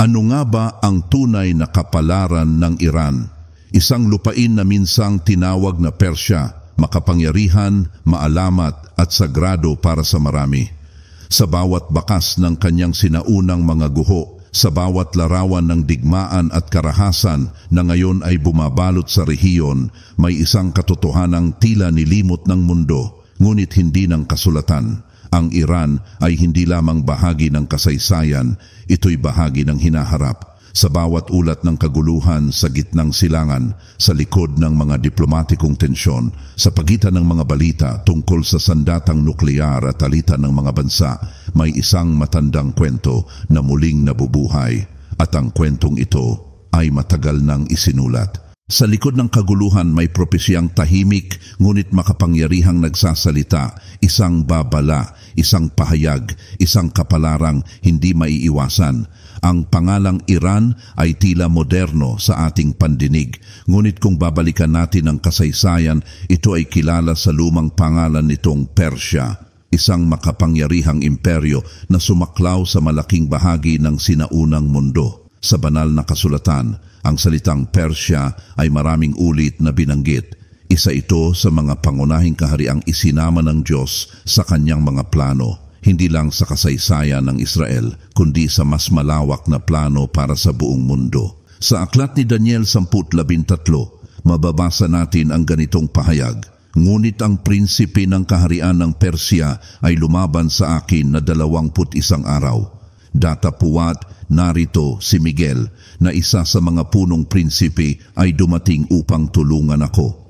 Ano nga ba ang tunay na kapalaran ng Iran? Isang lupain na minsang tinawag na Persya, makapangyarihan, maalamat at sagrado para sa marami. Sa bawat bakas ng kanyang sinaunang mga guho, sa bawat larawan ng digmaan at karahasan na ngayon ay bumabalot sa rehiyon, may isang katotohanang tila nilimot ng mundo, ngunit hindi ng kasulatan. Ang Iran ay hindi lamang bahagi ng kasaysayan, ito'y bahagi ng hinaharap. Sa bawat ulat ng kaguluhan sa gitnang silangan, sa likod ng mga diplomatikong tensyon, sa pagitan ng mga balita tungkol sa sandatang nuklear at alitan ng mga bansa, may isang matandang kwento na muling nabubuhay. At ang kwentong ito ay matagal nang isinulat. Sa likod ng kaguluhan may propesiyang tahimik ngunit makapangyarihang nagsasalita, isang babala, isang pahayag, isang kapalarang hindi maiiwasan. Ang pangalang Iran ay tila moderno sa ating pandinig, ngunit kung babalikan natin ang kasaysayan, ito ay kilala sa lumang pangalan nitong Persya, isang makapangyarihang imperyo na sumaklaw sa malaking bahagi ng sinaunang mundo. Sa banal na kasulatan, ang salitang Persya ay maraming ulit na binanggit. Isa ito sa mga pangunahing kahariang isinama ng Diyos sa kanyang mga plano, hindi lang sa kasaysayan ng Israel, kundi sa mas malawak na plano para sa buong mundo. Sa aklat ni Daniel 10:13, mababasa natin ang ganitong pahayag, "Ngunit ang prinsipe ng kaharian ng Persya ay lumaban sa akin na 21 araw. Datapuwat, narito si Miguel na isa sa mga punong prinsipe ay dumating upang tulungan ako."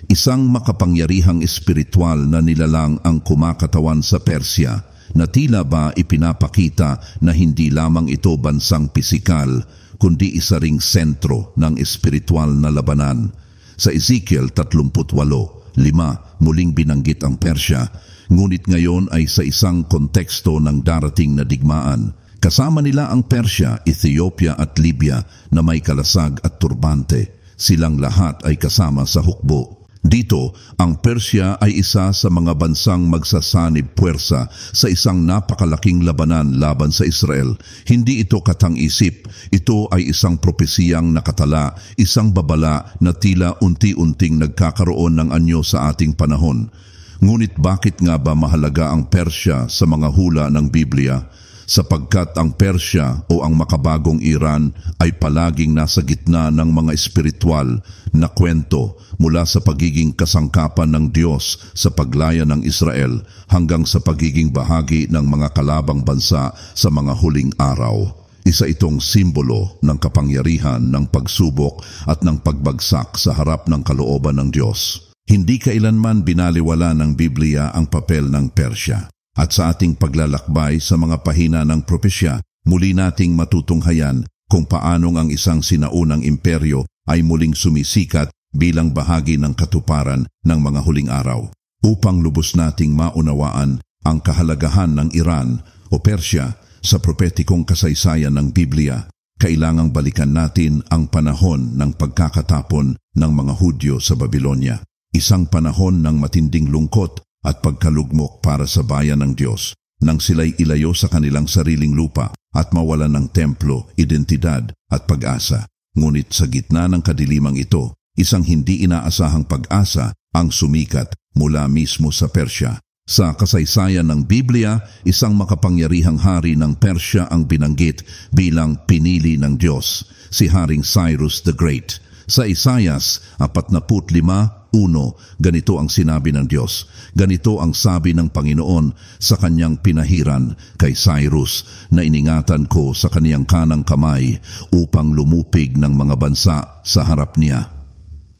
Isang makapangyarihang espiritual na nilalang ang kumakatawan sa Persya na tila ba ipinapakita na hindi lamang ito bansang pisikal kundi isa ring sentro ng espiritual na labanan. Sa Ezekiel 38:5 muling binanggit ang Persya, ngunit ngayon ay sa isang konteksto ng darating na digmaan. Kasama nila ang Persya, Ethiopia at Libya na may kalasag at turbante. Silang lahat ay kasama sa hukbo. Dito, ang Persya ay isa sa mga bansang magsasanib puwersa sa isang napakalaking labanan laban sa Israel. Hindi ito katang-isip, ito ay isang propesiyang nakatala, isang babala na tila unti-unting nagkakaroon ng anyo sa ating panahon. Ngunit bakit nga ba mahalaga ang Persya sa mga hula ng Biblia? Sapagkat ang Persya o ang makabagong Iran ay palaging nasa gitna ng mga espiritual na kwento mula sa pagiging kasangkapan ng Diyos sa paglaya ng Israel hanggang sa pagiging bahagi ng mga kalabang bansa sa mga huling araw. Isa itong simbolo ng kapangyarihan ng pagsubok at ng pagbagsak sa harap ng kalooban ng Diyos. Hindi kailanman binaliwala ng Biblia ang papel ng Persya. At sa ating paglalakbay sa mga pahina ng propesya, muli nating matutunghayan kung paanong ang isang sinaunang imperyo ay muling sumisikat bilang bahagi ng katuparan ng mga huling araw. Upang lubos nating maunawaan ang kahalagahan ng Iran o Persya sa propetikong kasaysayan ng Biblia, kailangang balikan natin ang panahon ng pagkakatapon ng mga Hudyo sa Babylonia. Isang panahon ng matinding lungkot at pagkalugmok para sa bayan ng Diyos, nang sila'y ilayo sa kanilang sariling lupa at mawalan ng templo, identidad at pag-asa. Ngunit sa gitna ng kadilimang ito, isang hindi inaasahang pag-asa ang sumikat mula mismo sa Persya. Sa kasaysayan ng Biblia, isang makapangyarihang hari ng Persya ang binanggit bilang pinili ng Diyos, si Haring Cyrus the Great. Sa Isaias 45:1, ganito ang sinabi ng Diyos. Ganito ang sabi ng Panginoon sa kanyang pinahiran kay Cyrus na iningatan ko sa kaniyang kanang kamay upang lumupig ng mga bansa sa harap niya.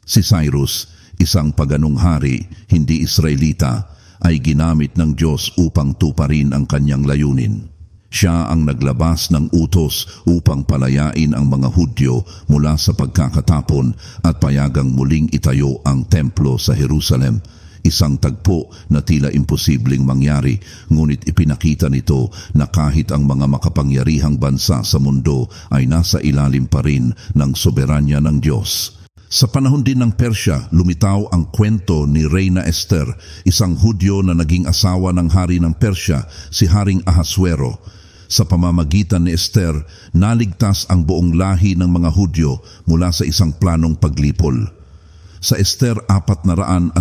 Si Cyrus, isang paganong hari, hindi Israelita, ay ginamit ng Diyos upang tuparin ang kanyang layunin. Siya ang naglabas ng utos upang palayain ang mga Hudyo mula sa pagkakatapon at payagang muling itayo ang templo sa Jerusalem. Isang tagpo na tila imposibleng mangyari, ngunit ipinakita nito na kahit ang mga makapangyarihang bansa sa mundo ay nasa ilalim pa rin ng soberanya ng Diyos. Sa panahon din ng Persya, lumitaw ang kwento ni Reyna Esther, isang Hudyo na naging asawa ng hari ng Persya, si Haring Ahasuero. Sa pamamagitan ni Esther, naligtas ang buong lahi ng mga Hudyo mula sa isang planong paglipol. Sa Esther 414,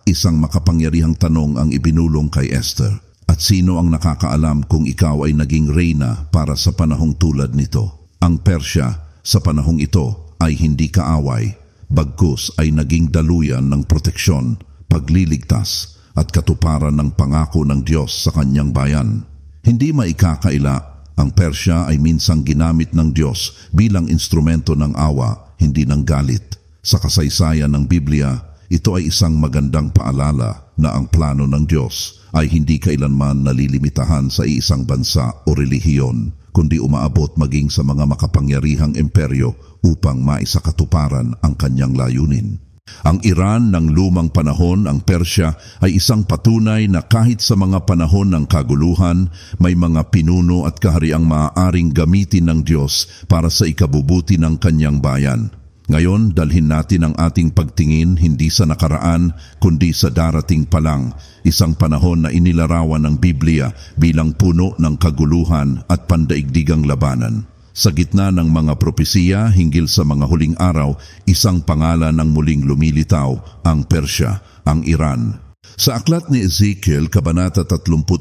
isang makapangyarihang tanong ang ibinulong kay Esther. At sino ang nakakaalam kung ikaw ay naging reyna para sa panahong tulad nito? Ang Persya sa panahong ito ay hindi kaaway, bagkus ay naging daluyan ng proteksyon, pagliligtas at katuparan ng pangako ng Diyos sa kanyang bayan. Hindi maikakaila, ang Persya ay minsang ginamit ng Diyos bilang instrumento ng awa, hindi ng galit. Sa kasaysayan ng Biblia, ito ay isang magandang paalala na ang plano ng Diyos ay hindi kailanman nalilimitahan sa isang bansa o relihiyon, kundi umaabot maging sa mga makapangyarihang imperyo upang maisakatuparan ang kanyang layunin. Ang Iran ng lumang panahon, ang Persya, ay isang patunay na kahit sa mga panahon ng kaguluhan, may mga pinuno at kahariang maaaring gamitin ng Diyos para sa ikabubuti ng kanyang bayan. Ngayon, dalhin natin ang ating pagtingin hindi sa nakaraan, kundi sa darating pa lang, isang panahon na inilarawan ng Biblia bilang puno ng kaguluhan at pandaigdigang labanan. Sa gitna ng mga propesiya hinggil sa mga huling araw, isang pangalan ang muling lumilitaw, ang Persya, ang Iran. Sa aklat ni Ezekiel, Kabanata 38,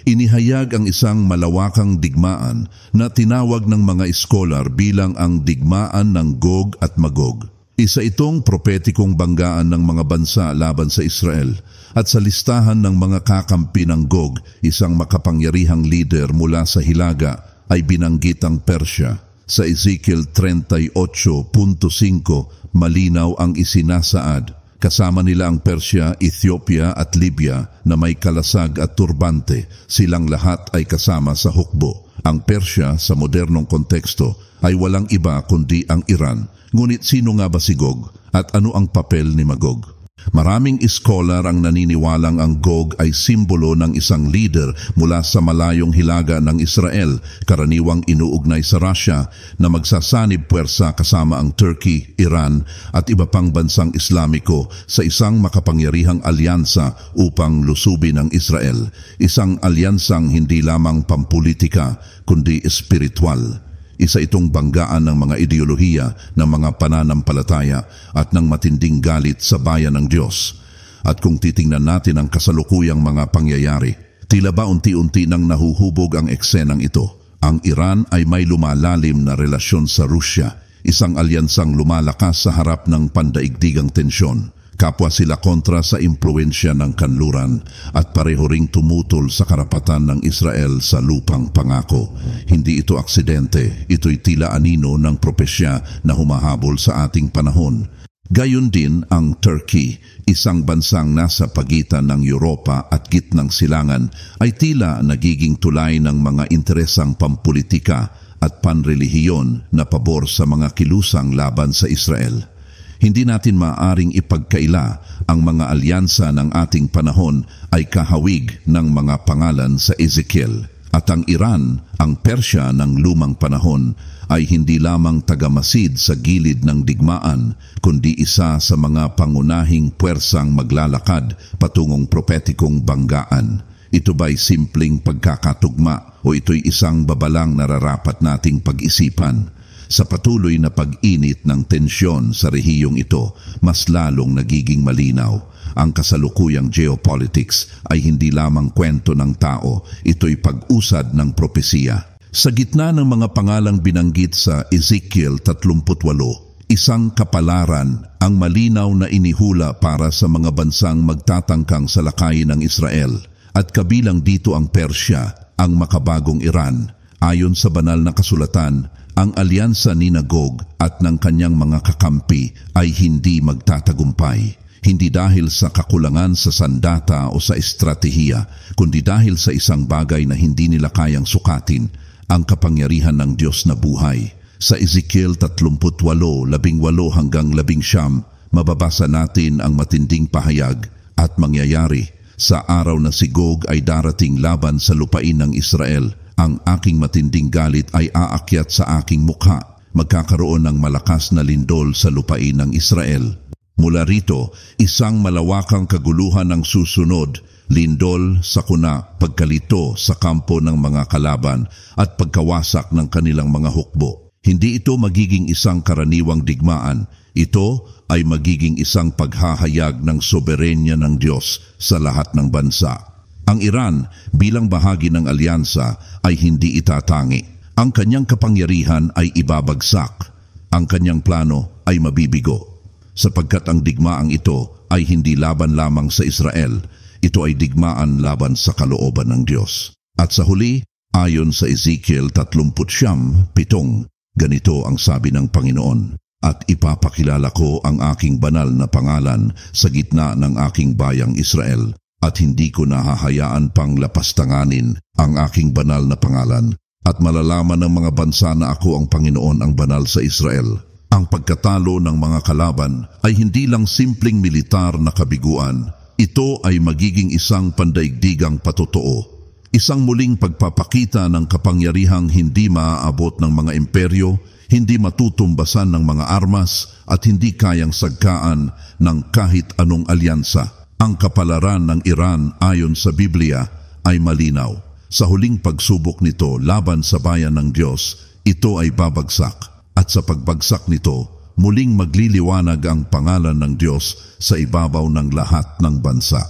inihayag ang isang malawakang digmaan na tinawag ng mga iskolar bilang ang digmaan ng Gog at Magog. Isa itong propetikong banggaan ng mga bansa laban sa Israel, at sa listahan ng mga kakampi ng Gog, isang makapangyarihang leader mula sa Hilaga, ay binanggit ang Persya. Sa Ezekiel 38.5, malinaw ang isinasaad. Kasama nila ang Persya, Ethiopia at Libya na may kalasag at turbante. Silang lahat ay kasama sa hukbo. Ang Persya sa modernong konteksto ay walang iba kundi ang Iran. Ngunit sino nga ba si Gog at ano ang papel ni Magog? Maraming iskolar ang naniniwalang ang Gog ay simbolo ng isang leader mula sa malayong hilaga ng Israel, karaniwang inuugnay sa Russia, na magsasanib puwersa kasama ang Turkey, Iran at iba pang bansang Islamiko sa isang makapangyarihang alyansa upang lusubin ang Israel. Isang alyansang hindi lamang pampolitika kundi espiritual. Isa itong banggaan ng mga ideolohiya ng mga pananampalataya at ng matinding galit sa bayan ng Diyos. At kung titingnan natin ang kasalukuyang mga pangyayari, tila ba unti-unti nang nahuhubog ang eksenang ito. Ang Iran ay may lumalalim na relasyon sa Rusya, isang alyansang lumalakas sa harap ng pandaigdigang tensyon. Kapwa sila kontra sa impluensya ng kanluran at pareho ring tumutol sa karapatan ng Israel sa lupang pangako. Hindi ito aksidente, ito'y tila anino ng propesya na humahabol sa ating panahon. Gayon din ang Turkey, isang bansang nasa pagitan ng Europa at gitnang silangan, ay tila nagiging tulay ng mga interesang pampolitika at panrelihiyon na pabor sa mga kilusang laban sa Israel. Hindi natin maaaring ipagkaila ang mga alyansa ng ating panahon ay kahawig ng mga pangalan sa Ezekiel. At ang Iran, ang Persya ng lumang panahon, ay hindi lamang tagamasid sa gilid ng digmaan, kundi isa sa mga pangunahing puwersang maglalakad patungong propetikong banggaan. Ito ba'y simpleng pagkakatugma o ito'y isang babalang nararapat nating pag-isipan? Sa patuloy na pag-init ng tensyon sa rehiyong ito, mas lalong nagiging malinaw. Ang kasalukuyang geopolitics ay hindi lamang kwento ng tao, ito'y pag-usad ng propesiya. Sa gitna ng mga pangalang binanggit sa Ezekiel 38, isang kapalaran ang malinaw na inihula para sa mga bansang magtatangkang salakayin ng Israel. At kabilang dito ang Persya, ang makabagong Iran. Ayon sa banal na kasulatan, ang alyansa ni Gog at ng kanyang mga kakampi ay hindi magtatagumpay. Hindi dahil sa kakulangan sa sandata o sa estratehiya, kundi dahil sa isang bagay na hindi nila kayang sukatin, ang kapangyarihan ng Diyos na buhay. Sa Ezekiel 38:18 hanggang 19, mababasa natin ang matinding pahayag at mangyayari. Sa araw na si Gog ay darating laban sa lupain ng Israel, ang aking matinding galit ay aakyat sa aking mukha. Magkakaroon ng malakas na lindol sa lupain ng Israel. Mula rito, isang malawakang kaguluhan ang susunod, lindol, sakuna, pagkalito sa kampo ng mga kalaban at pagkawasak ng kanilang mga hukbo. Hindi ito magiging isang karaniwang digmaan. Ito ay magiging isang paghahayag ng soberenya ng Diyos sa lahat ng bansa. Ang Iran bilang bahagi ng alyansa ay hindi itatangi. Ang kanyang kapangyarihan ay ibabagsak. Ang kanyang plano ay mabibigo. Sapagkat ang digmaang ito ay hindi laban lamang sa Israel. Ito ay digmaan laban sa kalooban ng Diyos. At sa huli, ayon sa Ezekiel 39:7, ganito ang sabi ng Panginoon, "At ipapakilala ko ang aking banal na pangalan sa gitna ng aking bayang Israel, at hindi ko nahahayaan pang lapastanganin ang aking banal na pangalan, at malalaman ng mga bansa na ako ang Panginoon ang banal sa Israel." Ang pagkatalo ng mga kalaban ay hindi lang simpleng militar na kabiguan. Ito ay magiging isang pandaigdigang patotoo. Isang muling pagpapakita ng kapangyarihang hindi maaabot ng mga imperyo, hindi matutumbasan ng mga armas, at hindi kayang sagkaan ng kahit anong alyansa. Ang kapalaran ng Iran ayon sa Biblia ay malinaw. Sa huling pagsubok nito laban sa bayan ng Diyos, ito ay babagsak. At sa pagbagsak nito, muling magliliwanag ang pangalan ng Diyos sa ibabaw ng lahat ng bansa.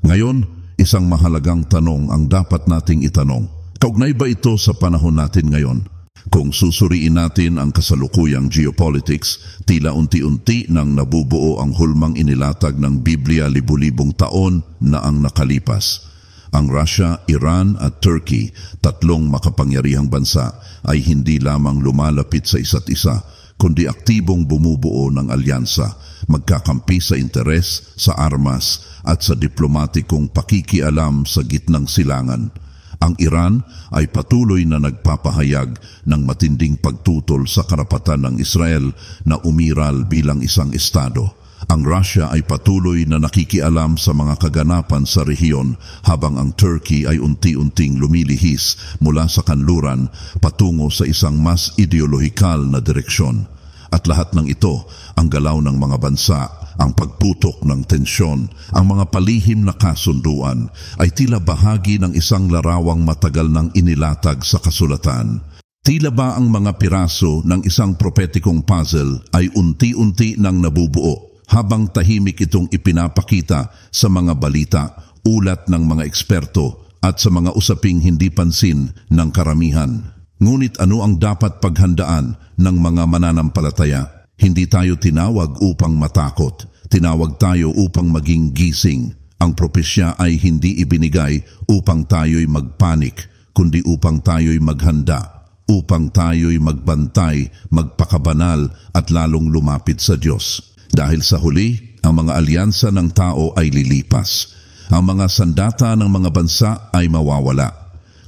Ngayon, isang mahalagang tanong ang dapat nating itanong. Kaugnay ba ito sa panahon natin ngayon? Kung susuriin natin ang kasalukuyang geopolitics, tila unti-unti nang nabubuo ang hulmang inilatag ng Biblia libu-libong taon na ang nakalipas. Ang Russia, Iran at Turkey, tatlong makapangyarihang bansa, ay hindi lamang lumalapit sa isa't isa, kundi aktibong bumubuo ng alyansa, magkakampi sa interes, sa armas at sa diplomatikong pakikialam sa gitnang silangan. Ang Iran ay patuloy na nagpapahayag ng matinding pagtutol sa karapatan ng Israel na umiral bilang isang estado. Ang Russia ay patuloy na nakikialam sa mga kaganapan sa rehiyon, habang ang Turkey ay unti-unting lumilihis mula sa kanluran patungo sa isang mas ideolohikal na direksyon. At lahat ng ito, ang galaw ng mga bansa, ang pagputok ng tensyon, ang mga palihim na kasunduan, ay tila bahagi ng isang larawang matagal nang inilatag sa kasulatan. Tila ba ang mga piraso ng isang propetikong puzzle ay unti-unti nang nabubuo, habang tahimik itong ipinapakita sa mga balita, ulat ng mga eksperto at sa mga usaping hindi pansin ng karamihan. Ngunit ano ang dapat paghandaan ng mga mananampalataya? Hindi tayo tinawag upang matakot, tinawag tayo upang maging gising. Ang propesya ay hindi ibinigay upang tayo'y magpanik, kundi upang tayo'y maghanda, upang tayo'y magbantay, magpakabanal at lalong lumapit sa Diyos. Dahil sa huli, ang mga alyansa ng tao ay lilipas. Ang mga sandata ng mga bansa ay mawawala.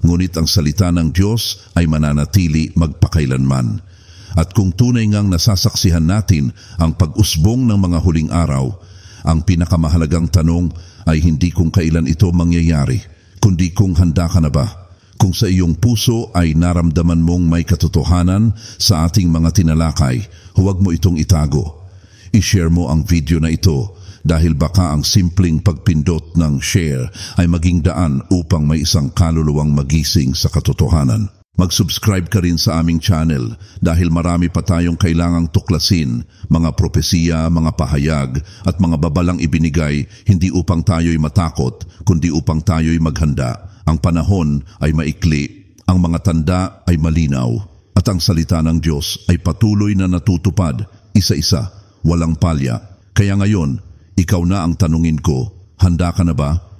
Ngunit ang salita ng Diyos ay mananatili magpakailanman. At kung tunay ngang nasasaksihan natin ang pag-usbong ng mga huling araw, ang pinakamahalagang tanong ay hindi kung kailan ito mangyayari, kundi kung handa ka na ba? Kung sa iyong puso ay naramdaman mong may katotohanan sa ating mga tinalakay, huwag mo itong itago. I-share mo ang video na ito dahil baka ang simpleng pagpindot ng share ay maging daan upang may isang kaluluwang magising sa katotohanan. Mag-subscribe ka rin sa aming channel dahil marami pa tayong kailangang tuklasin, mga propesiya, mga pahayag at mga babalang ibinigay hindi upang tayo'y matakot kundi upang tayo'y maghanda. Ang panahon ay maikli, ang mga tanda ay malinaw at ang salita ng Diyos ay patuloy na natutupad isa-isa. Walang palya. Kaya ngayon, ikaw na ang tanungin ko, handa ka na ba?